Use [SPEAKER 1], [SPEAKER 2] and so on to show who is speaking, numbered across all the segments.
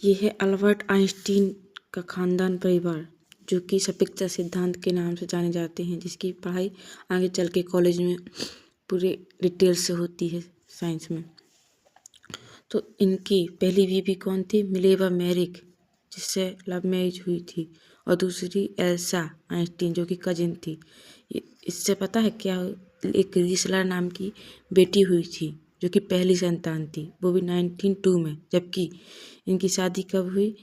[SPEAKER 1] ये है Albert Einstein का खानदान परिवार, जो कि सपेक्षा सिद्धांत के नाम से जाने जाते हैं, जिसकी पढ़ाई आगे चल के कॉलेज में पूरे डिटेल से होती है साइंस में। तो इनकी पहली बीवी कौन थी? मिलेवा मैरिक, जिससे लव मैरिज हुई थी, और दूसरी एल्सा आइंस्टीन, जो कि कजिन थी। इससे पता है क्या, एक रीसलर नाम की बेटी हुई थी, जो कि पहली संतान थी, वो भी 1902 में। जबकि इनकी शादी कब हुई?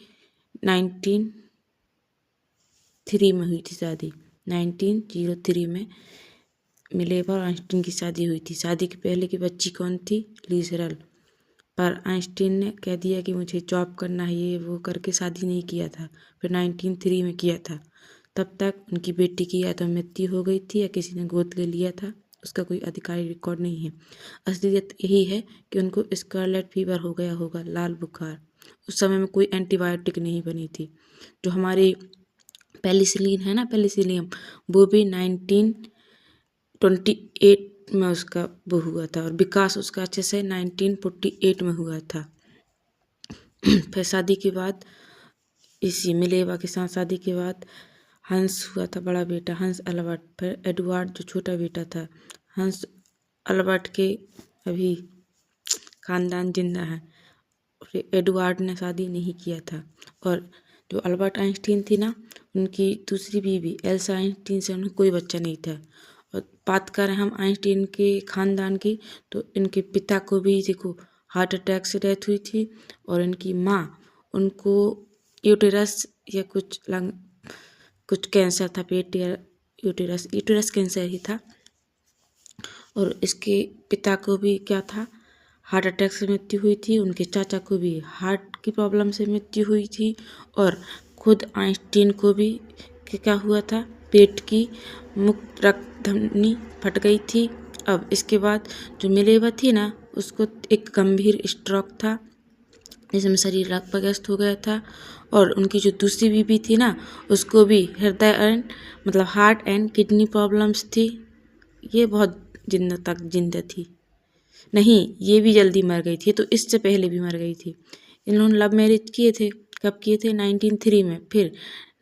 [SPEAKER 1] 1903 में हुई थी शादी। 1903 में मिलेवा और आइंस्टीन की शादी हुई थी। शादी के पहले की बच्ची कौन थी? लीजरल। पर आइंस्टीन ने कह दिया कि मुझे जॉब करना है, ये वो करके शादी नहीं किया था। फिर 1903 में किया था। तब तक उनकी बेटी की या तो मृत्यु हो गई थी या किसी ने गोद ले लिया था, उसका कोई आधिकारिक रिकॉर्ड नहीं है। असलियत यही है कि उनको स्कारलेट फीवर हो गया होगा, लाल बुखार। उस समय में कोई एंटीबायोटिक नहीं बनी थी। जो हमारी पेनिसिलिन है ना, पेनिसिलियम, वो भी 1928 में उसका वो हुआ था, और विकास उसका अच्छे से 1948 में हुआ था। फिर शादी के बाद, इसी मिलेवा के साथ शादी के बाद हंस हुआ था, बड़ा बेटा हंस अल्बर्ट। फिर एडवर्ड जो छोटा बेटा था। हंस अल्बर्ट के अभी खानदान जिंदा है। फिर एडवर्ड ने शादी नहीं किया था। और जो अल्बर्ट आइंस्टीन थी ना, उनकी दूसरी बीवी एल्सा आइंस्टीन से उन्हें कोई बच्चा नहीं था। और बात करें हम आइंस्टीन के खानदान की, तो इनके पिता को भी देखो हार्ट अटैक से डेथ हुई थी, और इनकी माँ, उनको यूटेरस या कुछ कैंसर था, पेट या यूटेरस कैंसर ही था। और इसके पिता को भी क्या था, हार्ट अटैक से मृत्यु हुई थी। उनके चाचा को भी हार्ट की प्रॉब्लम से मृत्यु हुई थी। और खुद आइंस्टीन को भी क्या हुआ था, पेट की मुक्त रक्त धमनी फट गई थी। अब इसके बाद जो मिलेवा थी ना, उसको एक गंभीर स्ट्रोक था, जिसमें शरीर लकवाग्रस्त हो गया था। और उनकी जो दूसरी बीवी थी ना, उसको भी हृदय एंड मतलब हार्ट एंड किडनी प्रॉब्लम्स थी। ये बहुत जिंदा थी। नहीं, ये भी जल्दी मर गई थी, तो इससे पहले भी मर गई थी। इन्होंने लव मैरिज किए थे। कब किए थे? 1903 में। फिर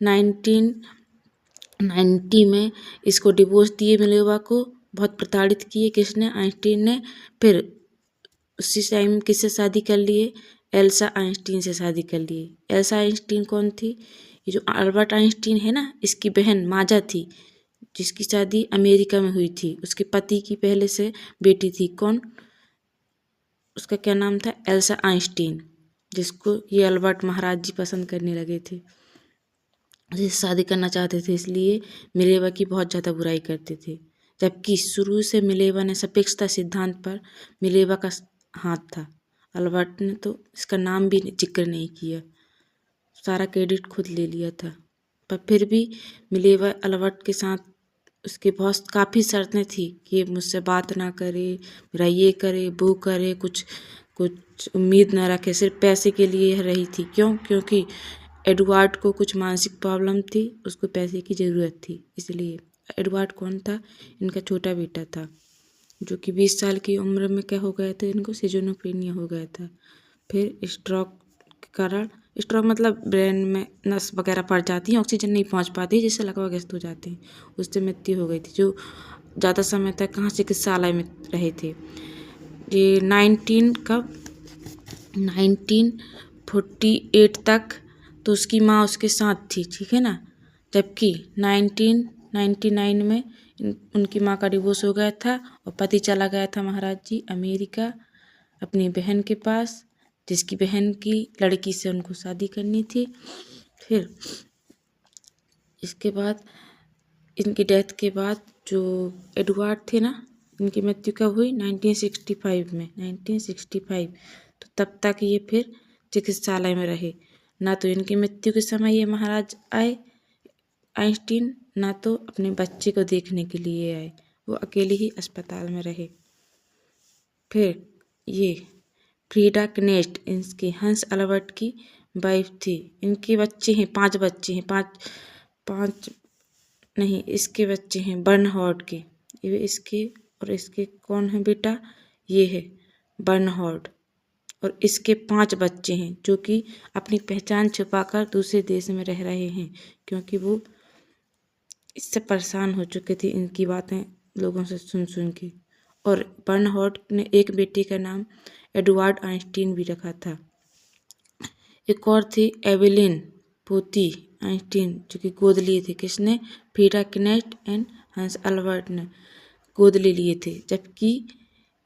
[SPEAKER 1] 1990 में इसको डिवोर्स दिए मिलेवा को। बहुत प्रताड़ित किए किसने? आइंस्टीन ने। फिर उसी टाइम किससे शादी कर लिए? एल्सा आइंस्टीन से शादी कर लिए। एल्सा आइंस्टीन कौन थी? ये जो अल्बर्ट आइंस्टीन है ना, इसकी बहन माजा थी, जिसकी शादी अमेरिका में हुई थी। उसके पति की पहले से बेटी थी। कौन? उसका क्या नाम था? एल्सा आइंस्टीन, जिसको ये अल्बर्ट महाराज जी पसंद करने लगे थे, जिससे शादी करना चाहते थे। इसलिए मिलेवा की बहुत ज़्यादा बुराई करते थे। जबकि शुरू से मिलेवा ने सापेक्षता सिद्धांत पर मिलेवा का हाथ था। अल्बर्ट ने तो इसका नाम भी जिक्र नहीं किया, सारा क्रेडिट खुद ले लिया था। पर फिर भी मिलेवा अल्बर्ट के साथ उसके बहुत काफ़ी शर्तें थी कि मुझसे बात ना करे, मेरा ये करे वो करे, कुछ कुछ उम्मीद ना रखे, सिर्फ पैसे के लिए रही थी। क्यों? क्योंकि एडवर्ड को कुछ मानसिक प्रॉब्लम थी, उसको पैसे की ज़रूरत थी, इसलिए। एडवर्ड कौन था? इनका छोटा बेटा था, जो कि 20 साल की उम्र में क्या हो गया था, इनको सिजोफ्रेनिया हो गया था। फिर स्ट्रोक के कारण, स्ट्रोक मतलब ब्रेन में नस वगैरह फट जाती हैं, ऑक्सीजन नहीं पहुंच पाती, जिससे लकवाग्रस्त हो जाते हैं। उससे मृत्यु हो गई थी। जो ज़्यादा समय तक कहाँ चिकित्सालय में रहे थे। ये 1948 तक तो उसकी माँ उसके साथ थी, ठीक है ना। जबकि 1999 में उनकी माँ का डिवोर्स हो गया था, और पति चला गया था महाराज जी अमेरिका अपनी बहन के पास, जिसकी बहन की लड़की से उनको शादी करनी थी। फिर इसके बाद इनकी डेथ के बाद जो एडवर्ड थे ना, इनकी मृत्यु कब हुई? 1965 में। 1965। तो तब तक ये फिर चिकित्सालय में रहे। ना तो इनकी मृत्यु के समय ये महाराज आए आइंस्टीन, ना तो अपने बच्चे को देखने के लिए आए, वो अकेले ही अस्पताल में रहे। फिर ये फ्रीडा कनेस्ट इनके हंस अल्बर्ट की वाइफ थी। इनके बच्चे हैं, 5 बच्चे हैं, पाँच नहीं, इसके बच्चे हैं बर्नहार्ड के। ये इसके और इसके कौन है बेटा? ये है बर्नहार्ड। और इसके 5 बच्चे हैं जो कि अपनी पहचान छुपाकर दूसरे देश में रह रहे हैं, क्योंकि वो इससे परेशान हो चुके थे इनकी बातें लोगों से सुन सुन के। और बर्नहार्ड ने एक बेटे का नाम एडवर्ड आइंस्टीन भी रखा था। एक और थी एवेलिन पोती आइंस्टीन, जो कि गोद लिए थे किसने? फ्रीडा किनेस्ट एंड हंस अल्बर्ट ने गोद ले लिए थे। जबकि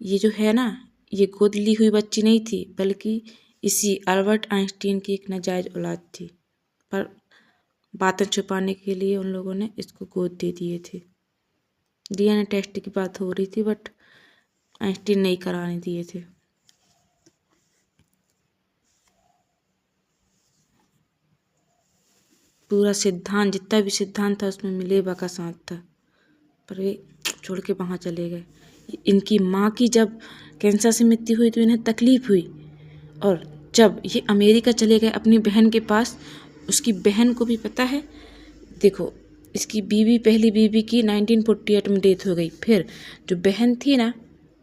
[SPEAKER 1] ये जो है ना, ये गोद ली हुई बच्ची नहीं थी, बल्कि इसी अल्बर्ट आइंस्टीन की एक नाजायज औलाद थी। पर बातें छुपाने के लिए उन लोगों ने इसको गोद दे दिए थे। डीएनए टेस्ट की बात हो रही थी, बट आइंस्टीन नहीं कराने दिए थे। पूरा सिद्धांत, जितना भी सिद्धांत था उसमें मिलेवा का साथ था, पर वे छोड़ के वहाँ चले गए। इनकी माँ की जब कैंसर से मृत्यु हुई तो इन्हें तकलीफ हुई, और जब ये अमेरिका चले गए अपनी बहन के पास, उसकी बहन को भी पता है। देखो, इसकी बीवी, पहली बीवी की 1948 में डेथ हो गई। फिर जो बहन थी ना,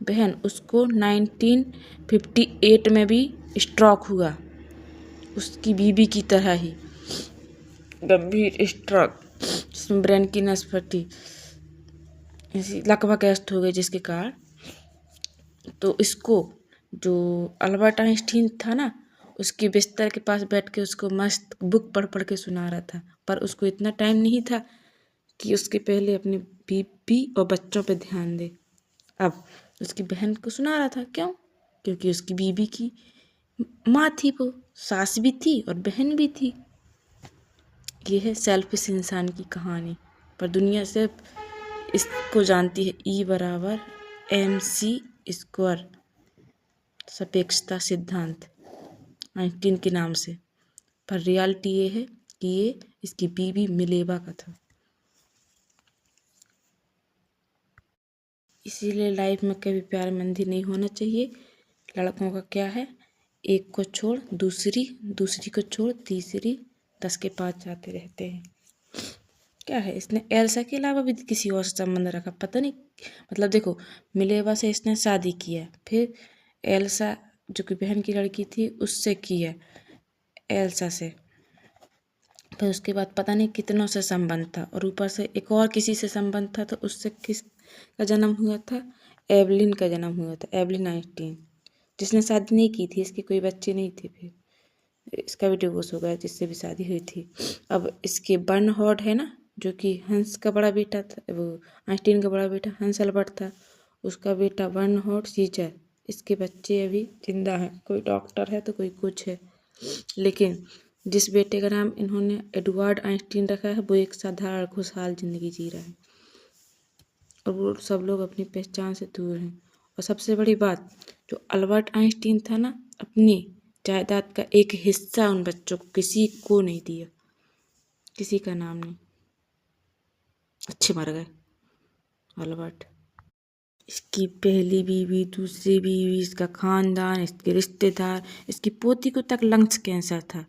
[SPEAKER 1] बहन, उसको 1958 में भी स्ट्रोक हुआ, उसकी बीवी की तरह ही गंभीर स्ट्रोक, जिसमें ब्रेन की नस फटी, ऐसी लकवा हो गई, जिसके कारण तो इसको जो अल्बर्ट आइंस्टीन था ना, उसके बिस्तर के पास बैठ के उसको मस्त बुक पढ़ पढ़ के सुना रहा था। पर उसको इतना टाइम नहीं था कि उसके पहले अपनी बीवी और बच्चों पे ध्यान दे। अब उसकी बहन को सुना रहा था। क्यों? क्योंकि उसकी बीवी की माँ थी, वो सास भी थी और बहन भी थी। ये है सेल्फिश इंसान की कहानी। पर दुनिया सिर्फ इसको जानती है, E=mc², सापेक्षता सिद्धांत, आइंस्टीन के नाम से। पर रियलिटी ये है कि ये इसकी बीवी मिलेवा का था। इसीलिए लाइफ में कभी प्यार मंदी नहीं होना चाहिए। लड़कों का क्या है, एक को छोड़ दूसरी, दूसरी को छोड़ तीसरी, 10 के 5 जाते रहते हैं। क्या है, इसने एल्सा के अलावा भी किसी और से संबंध रखा, पता नहीं। मतलब देखो, मिलेवा से इसने शादी किया, फिर एल्सा जो कि बहन की लड़की थी उससे किया, एल्सा से, फिर उसके बाद पता नहीं कितनों से संबंध था, और ऊपर से एक और किसी से संबंध था, तो उससे किस का जन्म हुआ था? एवलिन का जन्म हुआ था, एवलिन आइंस्टीन, जिसने शादी नहीं की थी, इसके कोई बच्चे नहीं थे। फिर इसका भी डिवोर्स हो गया, जिससे भी शादी हुई थी। अब इसके बर्नहार्ड है ना, जो कि हंस का बड़ा बेटा था, वो आइंस्टीन का बड़ा बेटा हंस अल्बर्ट था, उसका बेटा बर्नहार्ड सीजर। इसके बच्चे अभी जिंदा हैं, कोई डॉक्टर है तो कोई कुछ है। लेकिन जिस बेटे का नाम इन्होंने एडवर्ड आइंस्टीन रखा है, वो एक साधारण खुशहाल जिंदगी जी रहा है, और वो सब लोग अपनी पहचान से दूर हैं। और सबसे बड़ी बात, जो अल्बर्ट आइंस्टीन था ना, अपनी जायदाद का एक हिस्सा उन बच्चों को किसी को नहीं दिया, किसी का नाम नहीं। अच्छे मर गए अल्बर्ट। इसकी पहली बीवी, दूसरी बीवी, इसका खानदान, इसके रिश्तेदार, इसकी पोती को तक लंग्स कैंसर था।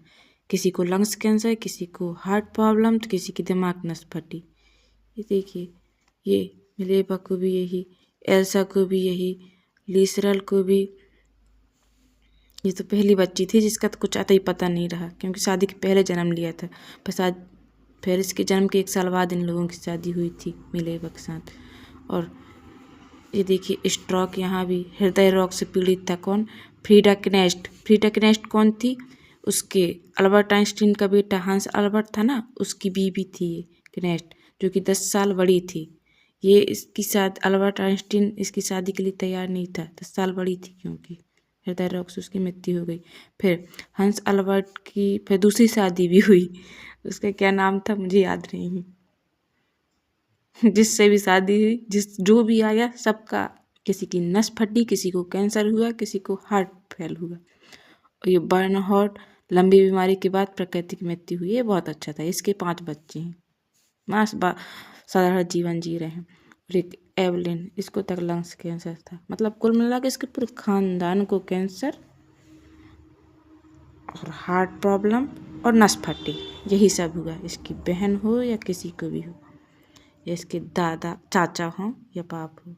[SPEAKER 1] किसी को लंग्स कैंसर, किसी को हार्ट प्रॉब्लम, तो किसी की दिमाग नस फटी। ये देखिए, ये मिलेवा को भी यही, एल्सा को भी यही, लीसरल को भी। ये तो पहली बच्ची थी जिसका तो कुछ आता ही पता नहीं रहा, क्योंकि शादी के पहले जन्म लिया था। फिर इसके जन्म के 1 साल बाद इन लोगों की शादी हुई थी मिलेवा के साथ। और ये देखिए, स्ट्रोक, यहाँ भी हृदय रोग से पीड़ित था। कौन? फ्रीडा किनेस्ट। फ्रीडा किनेस्ट कौन थी? उसके अल्बर्ट आइंस्टीन का बेटा हंस अल्बर्ट था ना, उसकी बीवी थी ये किनेस्ट, जो कि 10 साल बड़ी थी। ये इसकी शादी, अल्बर्ट आइंस्टीन इसकी शादी के लिए तैयार नहीं था, 10 साल बड़ी थी, क्योंकि हृदय रोग से उसकी मृत्यु हो गई। फिर हंस अल्बर्ट की फिर दूसरी शादी भी हुई, उसका क्या नाम था मुझे याद नहीं है। जिससे भी शादी हुई, जो भी आया, सबका किसी की नस फटी, किसी को कैंसर हुआ, किसी को हार्ट फेल हुआ। और ये बर्नहार्ड लंबी बीमारी के बाद प्राकृतिक मृत्यु हुई। ये बहुत अच्छा था। इसके 5 बच्चे हैं, साधारण जीवन जी रहे हैं। और एक एवलिन, इसको तक लंग्स कैंसर था। मतलब कुल मिला के इसके पूरे खानदान को कैंसर और हार्ट प्रॉब्लम और नस फटी, यही सब हुआ। इसकी बहन हो या किसी को भी हो, या इसके दादा चाचा हों या बाप हो।